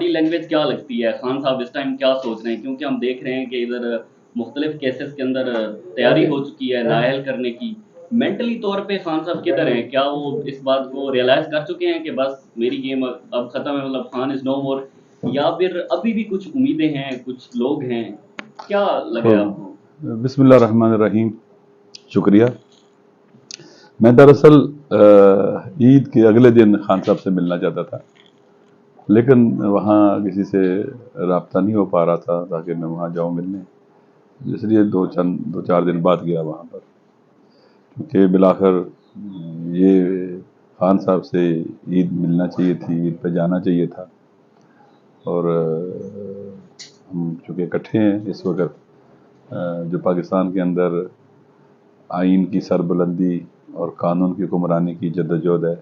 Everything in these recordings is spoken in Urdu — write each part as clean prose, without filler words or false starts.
باڈی لینگویج کیا لگتی ہے خان صاحب اس ٹائم کیا سوچ رہے ہیں؟ کیونکہ ہم دیکھ رہے ہیں کہ ادھر مختلف کیسز کے اندر تیاری ہو چکی ہے نااہل کرنے کی. مینٹلی طور پہ خان صاحب کدھر ہیں؟ کیا وہ اس بات کو ریئلائز کر چکے ہیں کہ بس میری گیم اب ختم ہے، مطلب خان از نو مور، یا پھر ابھی بھی کچھ امیدیں ہیں، کچھ لوگ ہیں؟ کیا لگے آپ کو؟ بسم اللہ الرحمن الرحیم. شکریہ. میں دراصل عید کے اگلے دن خان صاحب سے ملنا چاہتا تھا، لیکن وہاں کسی سے رابطہ نہیں ہو پا رہا تھا تاکہ میں وہاں جاؤں ملنے، اس لیے دو چار دن بعد گیا وہاں پر، کیونکہ بالآخر یہ خان صاحب سے عید ملنا چاہیے تھی، عید پہ جانا چاہیے تھا. اور ہم چونکہ اکٹھے ہیں اس وقت، جو پاکستان کے اندر آئین کی سربلندی اور قانون کی حکمرانی کی جدوجہد ہے،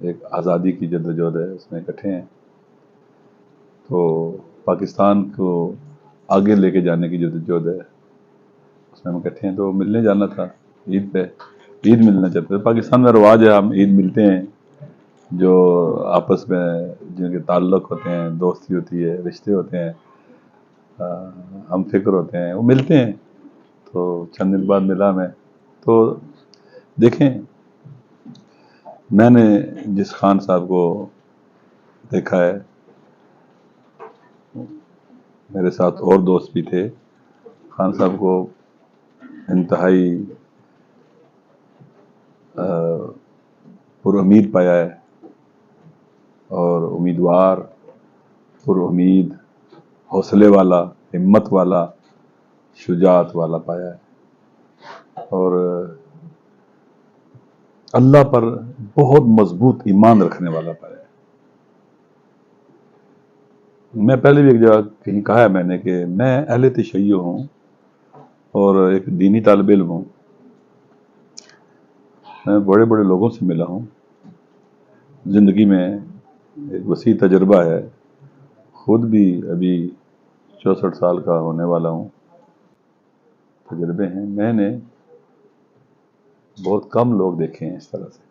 ایک آزادی کی جدوجہد ہے، اس میں اکٹھے ہیں. تو پاکستان کو آگے لے کے جانے کی جدوجہد ہے، اس میں ہم اکٹھے ہیں. تو ملنے جانا تھا عید پہ، عید ملنا چاہتے ہیں. پاکستان میں رواج ہے ہم عید ملتے ہیں، جو آپس میں جن کے تعلق ہوتے ہیں، دوستی ہوتی ہے، رشتے ہوتے ہیں، ہم فکر ہوتے ہیں، وہ ملتے ہیں. تو چند دن بعد ملا میں. تو دیکھیں، میں نے جس خان صاحب کو دیکھا ہے، میرے ساتھ اور دوست بھی تھے، خان صاحب کو انتہائی پر امید پایا ہے، اور امیدوار، پر امید، حوصلے والا، ہمت والا، شجاعت والا پایا ہے، اور اللہ پر بہت مضبوط ایمان رکھنے والا پایا ہے. میں پہلے بھی ایک جگہ کہیں کہا ہے میں نے کہ میں اہل تشیع ہوں اور ایک دینی طالب علم ہوں. میں بڑے بڑے لوگوں سے ملا ہوں، زندگی میں ایک وسیع تجربہ ہے، خود بھی ابھی 64 سال کا ہونے والا ہوں، تجربے ہیں. میں نے بہت کم لوگ دیکھے ہیں اس طرح سے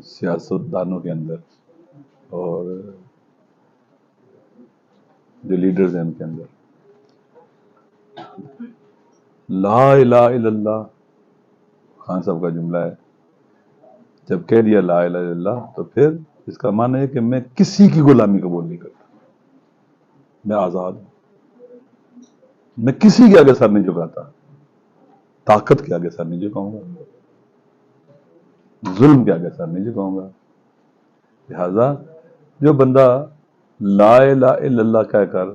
سیاست دانوں کے اندر، اور جو لیڈرز ہیں ان کے اندر. لا الہ الا اللہ خان صاحب کا جملہ ہے. جب کہہ دیا لا الہ الا اللہ تو پھر اس کا معنی ہے کہ میں کسی کی غلامی قبول نہیں کرتا، میں آزاد ہوں، میں کسی کے آگے سر نہیں جھکاتا، طاقت کے آگے سر نہیں جھکاؤں گا، ظلم کے آگے سر نہیں جھکاؤں گا. لہذا جو بندہ لا الہ الا اللہ کہہ کر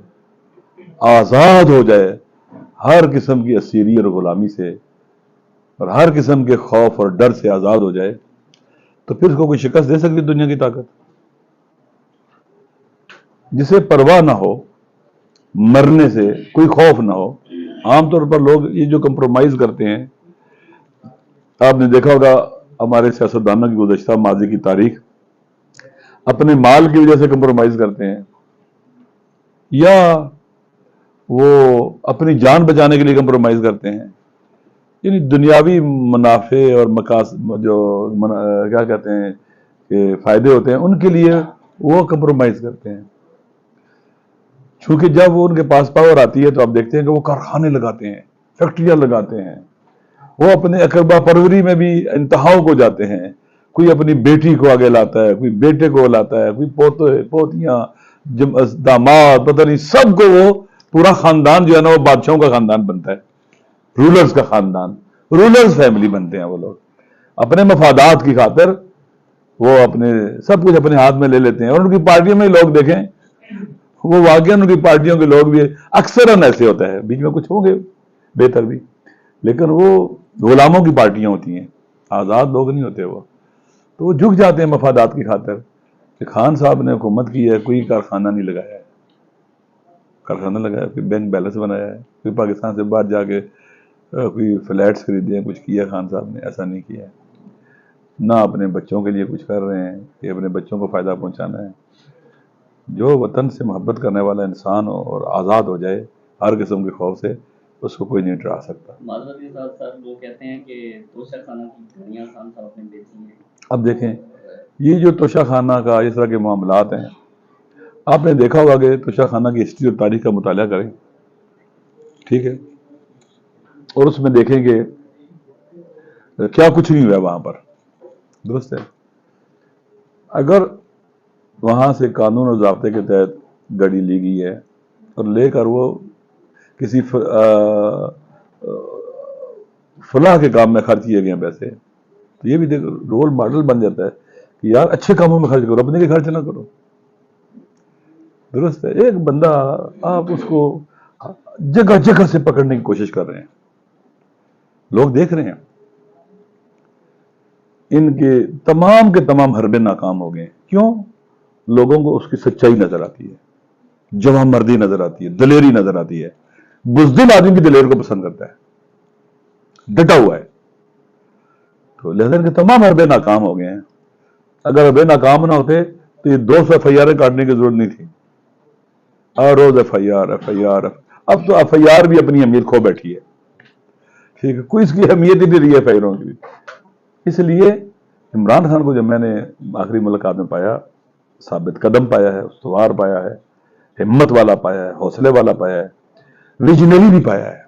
آزاد ہو جائے ہر قسم کی اسیری اور غلامی سے، اور ہر قسم کے خوف اور ڈر سے آزاد ہو جائے، تو پھر اس کو کوئی شکست دے سکتی دنیا کی طاقت؟ جسے پرواہ نہ ہو مرنے سے، کوئی خوف نہ ہو. عام طور پر لوگ یہ جو کمپرومائز کرتے ہیں، آپ نے دیکھا ہوگا ہمارے سیاستدانوں کی گزشتہ ماضی کی تاریخ، اپنے مال کی وجہ سے کمپرومائز کرتے ہیں، یا وہ اپنی جان بچانے کے لیے کمپرومائز کرتے ہیں. یعنی دنیاوی منافع اور مقاصد جو کیا کہتے ہیں کہ فائدے ہوتے ہیں، ان کے لیے وہ کمپرومائز کرتے ہیں. چونکہ جب وہ ان کے پاس پاور آتی ہے تو آپ دیکھتے ہیں کہ وہ کارخانے لگاتے ہیں، فیکٹریاں لگاتے ہیں، وہ اپنے اقربا پروری میں بھی انتہاؤں کو جاتے ہیں. کوئی اپنی بیٹی کو آگے لاتا ہے، کوئی بیٹے کو لاتا ہے، کوئی پوتیاں، داماد، پتہ نہیں، سب کو وہ پورا خاندان جو ہے نا وہ بادشاہوں کا خاندان بنتا ہے، رولرز کا خاندان، رولرز فیملی بنتے ہیں. وہ لوگ اپنے مفادات کی خاطر وہ اپنے سب کچھ اپنے ہاتھ میں لے لیتے ہیں. اور ان کی پارٹیوں میں لوگ دیکھیں، وہ واقعی ان کی پارٹیوں کے لوگ بھی اکثر ایسے ہوتا ہے، بیچ میں کچھ ہوں گے بہتر بھی، لیکن وہ غلاموں کی پارٹیاں ہوتی ہیں، آزاد لوگ نہیں ہوتے. وہ تو وہ جھک جاتے ہیں مفادات کی خاطر. کہ خان صاحب نے حکومت کی ہے، کوئی کارخانہ نہیں لگایا ہے، کارخانہ لگایا، کوئی بینک بیلنس بنایا ہے، کوئی پاکستان سے باہر جا کے کوئی فلیٹس خریدے ہیں، کچھ کیا خان صاحب نے؟ ایسا نہیں کیا ہے. نہ اپنے بچوں کے لیے کچھ کر رہے ہیں کہ اپنے بچوں کو فائدہ پہنچانا ہے. جو وطن سے محبت کرنے والا انسان ہو اور آزاد ہو جائے ہر قسم کے خوف سے، اس کو کوئی نہیں ڈرا سکتا. معذرت کے ساتھ لوگ کہتے ہیں کہ توشہ خانہ کی گھڑیاں خان صاحب نے بیچی ہیں. اب دیکھیں، یہ جو توشہ خانہ کا اس طرح کے معاملات ہیں، آپ نے دیکھا ہوگا کہ توشہ خانہ کی ہسٹری اور تاریخ کا مطالعہ کریں، ٹھیک ہے، اور اس میں دیکھیں کہ کیا کچھ نہیں ہوا وہاں پر، درست ہے۔ اگر وہاں سے قانون اور ضابطے کے تحت گاڑی لی گئی ہے اور لے کر وہ کسی فلاح کے کام میں خرچ کیے گئے ہیں پیسے، تو یہ بھی دیکھ رول ماڈل بن جاتا ہے کہ یار اچھے کاموں میں خرچ کرو، اپنے کے خرچ نہ کرو، درست ہے۔ ایک بندہ آپ اس کو جگہ جگہ سے پکڑنے کی کوشش کر رہے ہیں، لوگ دیکھ رہے ہیں، ان کے تمام حربے ناکام ہو گئے ہیں۔ کیوں؟ لوگوں کو اس کی سچائی نظر آتی ہے، جواں مردی نظر آتی ہے، دلیری نظر آتی ہے۔ بزدل آدمی بھی دلیر کو پسند کرتا ہے، ڈٹا ہوا ہے، تو لہذا ان کے تمام حربے ناکام ہو گئے ہیں۔ اگر حربے ناکام نہ ہوتے تو یہ 200 FIR کاٹنے کی ضرورت نہیں تھی، ہر روز FIR۔ اب تو FIR بھی اپنی اہمیت کھو بیٹھی ہے، ٹھیک ہے، کوئی اس کی اہمیت ہی نہیں رہی ہے FIR کی بھی۔ اس لیے عمران خان کو جب میں نے آخری ملاقات میں پایا، ثابت قدم پایا ہے، استوار پایا ہے، ہمت والا پایا ہے، حوصلے والا پایا ہے، ویژنری بھی پایا ہے۔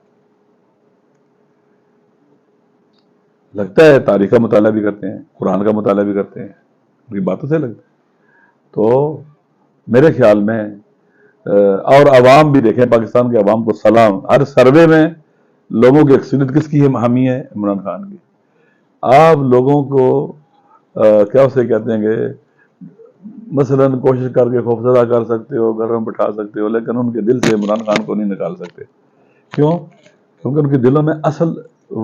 لگتا ہے تاریخ کا مطالعہ بھی کرتے ہیں، قرآن کا مطالعہ بھی کرتے ہیں، ان کی باتوں سے لگتا ہے۔ تو میرے خیال میں اور عوام بھی دیکھیں، پاکستان کے عوام کو سلام، ہر سروے میں لوگوں کی اکثریت کس کی حامی ہے؟ عمران خان کی۔ آپ لوگوں کو کیا اسے کہتے ہیں کہ مثلا کوشش کر کے خوفزدہ کر سکتے ہو، گھر میں بٹھا سکتے ہو، لیکن ان کے دل سے عمران خان کو نہیں نکال سکتے۔ کیوں؟ کیونکہ ان کے دلوں میں اصل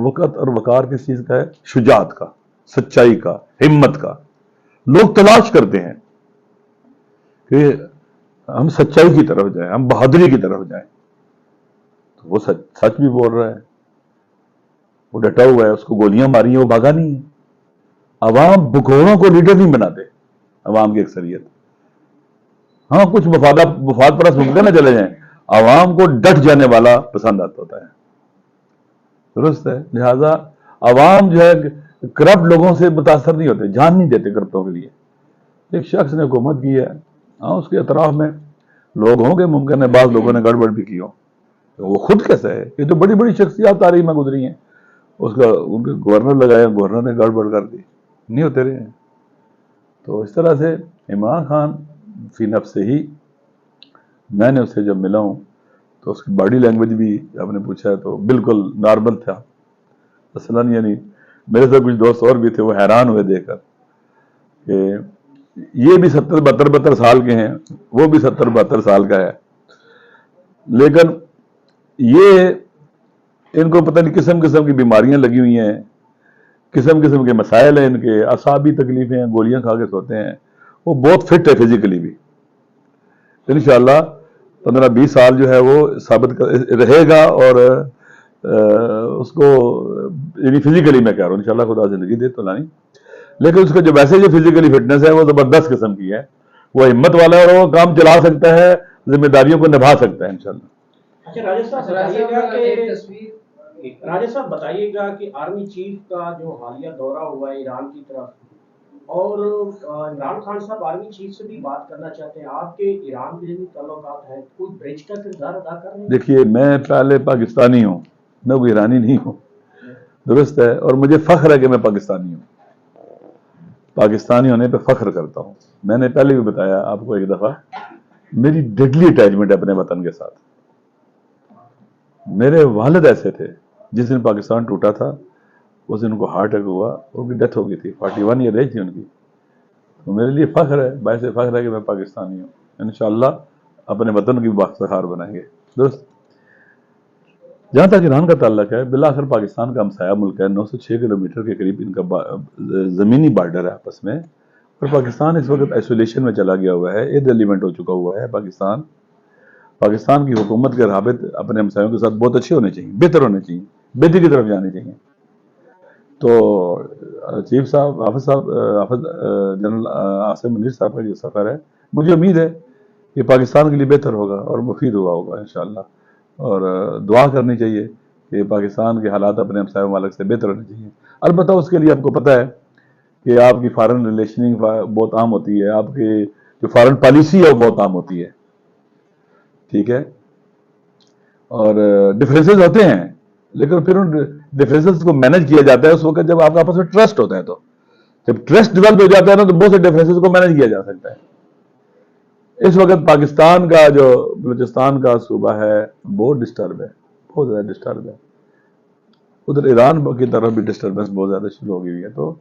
وقت اور وقار کس چیز کا ہے؟ شجاعت کا، سچائی کا، ہمت کا۔ لوگ تلاش کرتے ہیں کہ ہم سچائی کی طرف جائیں، ہم بہادری کی طرف جائیں، تو وہ سچ بھی بول رہا ہے، وہ ڈٹا ہوا ہے، اس کو گولیاں ماری ہیں، وہ بھاگا نہیں ہے۔ عوام بکوڑوں کو لیڈر نہیں بناتے، عوام کی اکثریت، ہاں کچھ مفاد پرست ممکن نہ چلے جائیں، عوام کو ڈٹ جانے والا پسند آتا ہوتا ہے، درست ہے۔ لہذا عوام جو ہے کرپٹ لوگوں سے متاثر نہیں ہوتے، جان نہیں دیتے کرپٹوں کے لیے۔ ایک شخص نے حکومت کی ہے، ہاں اس کے اطراف میں لوگ ہوں گے، ممکن ہے بعض لوگوں نے گڑبڑ بھی کی ہو، تو وہ خود کیسا ہے؟ یہ تو بڑی بڑی شخصیات تاریخ میں گزری ہیں، اس کا ان کے گورنر لگایا، گورنر نے گڑبڑ کر دی، نہیں ہوتے رہے ہیں۔ تو اس طرح سے عمران خان فی نفس ہی، میں نے اس سے جب ملا ہوں تو اس کی باڈی لینگویج بھی آپ نے پوچھا ہے تو بالکل نارمل تھا مثلاً، یعنی میرے ساتھ کچھ دوست اور بھی تھے، وہ حیران ہوئے دیکھ کر کہ یہ بھی 70-72 سال کے ہیں، وہ بھی 70-72 سال کا ہے، لیکن یہ ان کو پتہ نہیں قسم قسم کی بیماریاں لگی ہوئی ہیں، قسم قسم کے مسائل ہیں، ان کے اعصابی تکلیفیں ہیں، گولیاں کھا کے سوتے ہیں، وہ بہت فٹ ہے فزیکلی بھی۔ انشاءاللہ 15-20 سال جو ہے وہ ثابت رہے گا، اور اس کو یعنی فزیکلی میں کہہ رہا ہوں، انشاءاللہ خدا زندگی دے تو نہیں، لیکن اس کو جو ویسے جو فزیکلی فٹنس ہے وہ زبردست قسم کی ہے، وہ ہمت والا ہے اور وہ کام چلا سکتا ہے، ذمہ داریوں کو نبھا سکتا ہے انشاءاللہ۔ اچھا راجہ صاحب بتائیے گا کہ آرمی چیف کا جو حالیہ دورہ ہوا ہے ایران کی طرف، اور عمران خان صاحب آرمی چیف سے بھی بات کرنا چاہتے ہیں، آپ کے ایران کے جو تعلقات ہیں، کوئی برج کا کردار ادا کر رہے ہیں؟ دیکھیے میں پہلے پاکستانی ہوں، میں کوئی ایرانی نہیں ہوں، درست ہے، اور مجھے فخر ہے کہ میں پاکستانی ہوں، پاکستانی ہونے پہ فخر کرتا ہوں۔ میں نے پہلے بھی بتایا آپ کو ایک دفعہ، میری ڈیڈلی اٹیچمنٹ ہے اپنے وطن کے ساتھ۔ میرے والد ایسے تھے، جس دن پاکستان ٹوٹا تھا اس دن ان کو ہارٹ اٹیک ہوا، ان کی ڈیتھ ہو گئی تھی، 41 ایئر ایج تھی ان کی۔ تو میرے لیے فخر ہے، باعث فخر ہے کہ میں پاکستانی ہوں، انشاءاللہ اپنے وطن کی بافتخار بنائیں گے، درست۔ جہاں تک ایران کا تعلق ہے، بالآخر پاکستان کا ہمسایہ ملک ہے، 906 کلومیٹر کے قریب ان کا زمینی بارڈر ہے آپس میں، اور پاکستان اس وقت آئسولیشن میں چلا گیا ہوا ہے، ایلیمنٹ ہو چکا ہوا ہے پاکستان کی حکومت کے رابط اپنے ہمسایوں کے ساتھ بہت اچھے ہونے چاہیے، بہتر ہونے چاہیے، بہتری کی طرف جانے چاہیے۔ تو چیف صاحب حافظ جنرل عاصم منیر صاحب کا جو سفر ہے، مجھے امید ہے کہ پاکستان کے لیے بہتر ہوگا اور مفید ہوا ہوگا انشاءاللہ، اور دعا کرنی چاہیے کہ پاکستان کے حالات اپنے ہمسایہ ممالک سے بہتر ہونے چاہیے۔ البتہ اس کے لیے آپ کو پتہ ہے کہ آپ کی فارن ریلیشننگ بہت عام ہوتی ہے، آپ کی جو فارن پالیسی ہے وہ بہت عام ہوتی ہے، ٹھیک ہے، اور ڈفرینسز ہوتے ہیں، لیکن پھر ان ڈفرینسز کو مینج کیا جاتا ہے اس وقت جب آپ کا آپس میں ٹرسٹ ہوتا ہے، تو جب ٹرسٹ ڈیولپ ہو جاتا ہے نا تو بہت سے ڈفرینسز کو مینج کیا جا سکتا ہے۔ اس وقت پاکستان کا جو بلوچستان کا صوبہ ہے بہت ڈسٹرب ہے، بہت زیادہ ڈسٹرب ہے، ادھر ایران کی طرف بھی ڈسٹربنس بہت زیادہ شروع ہو گئی ہے، تو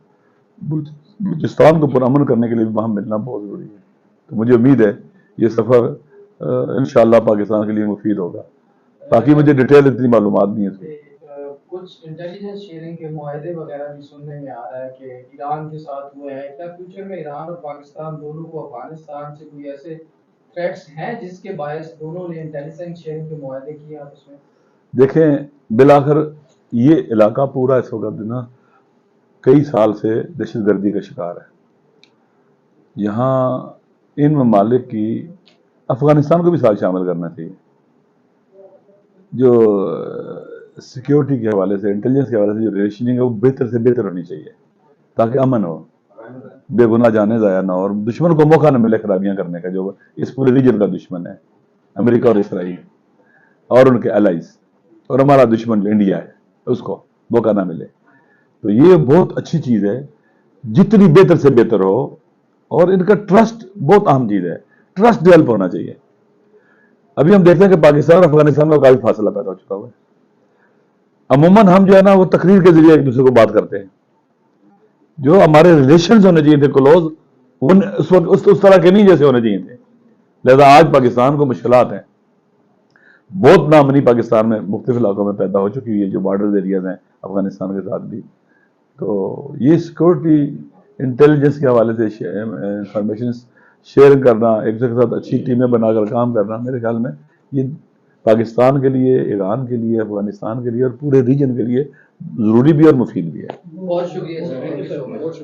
بلوچستان کو پرامن کرنے کے لیے وہاں ملنا بہت ضروری ہے۔ تو مجھے امید ہے یہ سفر انشاءاللہ پاکستان کے لیے مفید ہوگا، باقی مجھے ڈیٹیل اتنی معلومات نہیں ہے۔ کچھ انٹیلیجنس شیئرنگ کے معاہدے وغیرہ بھی سننے میں آ رہا ہے کہ ایران کے ساتھ ہوئے ہیں، کیا فیوچر میں ایران اور پاکستان دونوں کو افغانستان سے کوئی ایسے تھریٹس ہیں جس کے باعث دونوں نے انٹیلیجنس شیئرنگ کے معاہدے کیے آپس میں؟ دیکھیں بالآخر یہ علاقہ پورا اس وقت نا کئی سال سے دہشت گردی کا شکار ہے، یہاں ان ممالک کی افغانستان کو بھی ساتھ شامل کرنا چاہیے، جو سیکیورٹی کے حوالے سے انٹیلیجنس کے حوالے سے جو ریلیشننگ ہے وہ بہتر سے بہتر ہونی چاہیے تاکہ امن ہو، بے گناہ جانے ضائع نہ ہو، اور دشمن کو موقع نہ ملے خرابیاں کرنے کا، جو اس پورے ریجن کا دشمن ہے امریکہ اور اسرائیل اور ان کے الائز، اور ہمارا دشمن جو انڈیا ہے اس کو موقع نہ ملے۔ تو یہ بہت اچھی چیز ہے، جتنی بہتر سے بہتر ہو، اور ان کا ٹرسٹ بہت اہم چیز ہے، ٹرسٹ ڈیولپ ہونا چاہیے۔ ابھی ہم دیکھتے ہیں کہ پاکستان اور افغانستان میں کافی فاصلہ پیدا ہو چکا ہوا ہے، عموماً ہم جو ہے نا وہ تقریر کے ذریعے ایک دوسرے کو بات کرتے ہیں، جو ہمارے ریلیشنز ہونے چاہیے تھے کلوز، اس وقت اس طرح کے نہیں جیسے ہونے چاہیے تھے، لہذا آج پاکستان کو مشکلات ہیں، بہت نامنی پاکستان میں مختلف علاقوں میں پیدا ہو چکی ہے، جو بارڈر ایریاز ہیں افغانستان کے ساتھ بھی۔ تو یہ سیکورٹی انٹیلیجنس کے حوالے سے انفارمیشن شیئر کرنا، ایک دوسرے کے ساتھ اچھی ٹیمیں بنا کر کام کرنا، میرے خیال میں یہ پاکستان کے لیے، ایران کے لیے، افغانستان کے لیے اور پورے ریجن کے لیے ضروری بھی اور مفید بھی ہے۔ بہت شکریہ سر، تھینک یو سو مچ۔